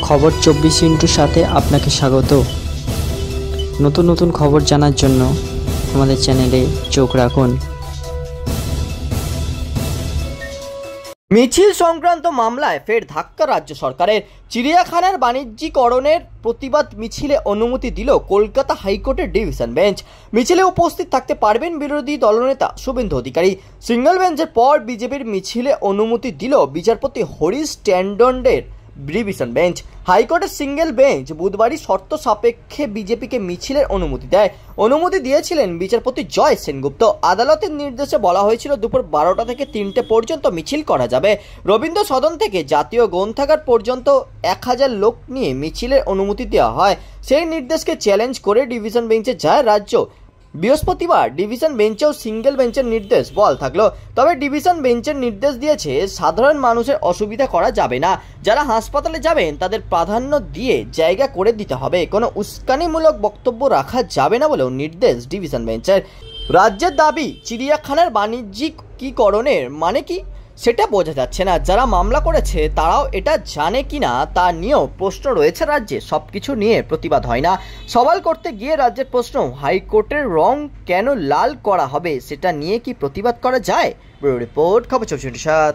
খবর 24 সাথে আপনাকে স্বাগত। নতুন নতুন খবর জানার জন্য আমাদের চ্যানেলে চোখ রাখুন। মিছিল সংক্রান্ত মামলায় ফের ধাক্কা রাজ্য সরকারের। চিড়িয়াখানার বাণিজ্যিকরণের প্রতিবাদ মিছিলে অনুমতি দিল কলকাতা হাইকোর্টের ডিভিশন বেঞ্চ। মিছিলে উপস্থিত থাকতে পারবেন বিরোধী দলনেতা শুভেন্দু অধিকারী। সিঙ্গেল বেঞ্চের পর বিজেপির মিছিলে অনুমতি দিল বিচারপতি হরিশ ট্যান্ডনের ডিভিশন বেঞ্চ। হাইকোর্টের সিঙ্গেল বেঞ্চ বুধবারই শর্ত সাপেক্ষে বিজেপিকে মিছিলের অনুমতি দেয়। অনুমতি দিয়েছিলেন বিচারপতি জয় সেনগুপ্ত। আদালতের নির্দেশে বলা হয়েছিল দুপুর 12টা থেকে 3টে পর্যন্ত মিছিল করা যাবে। রবীন্দ্র সদন থেকে জাতীয় গ্রন্থাগার পর্যন্ত 1000 লোক নিয়ে মিছিলের অনুমতি দেওয়া হয়। সেই নির্দেশকে চ্যালেঞ্জ করে ডিভিশন বেঞ্চে যায় রাজ্য। বৃহস্পতিবার ডিভিশন বেঞ্চেও সিঙ্গেল বেঞ্চের নির্দেশ বহাল থাকলো। তবে ডিভিশন বেঞ্চের নির্দেশ দিয়েছে সাধারণ মানুষের অসুবিধা করা যাবে না। যারা হাসপাতালে যাবেন তাদের প্রাধান্য দিয়ে জায়গা করে দিতে হবে। কোনো উস্কানিমূলক বক্তব্য রাখা যাবে না বলেও নির্দেশ ডিভিশন বেঞ্চের। রাজ্যের দাবি চিড়িয়াখানার বাণিজ্যিকীকরণের মানে কি সেটা বোঝা যাচ্ছে না। যারা মামলা করেছে তারাও এটা জানে কিনা তা নিয়েও প্রশ্ন রয়েছে রাজ্যে। সবকিছু নিয়ে প্রতিবাদ হয় না। সওয়াল করতে গিয়ে রাজ্যের প্রশ্ন, হাইকোর্টের রং কেন লাল করা হবে সেটা নিয়ে কি প্রতিবাদ করা যায়? ব্যুরো রিপোর্ট, খবর 24/7।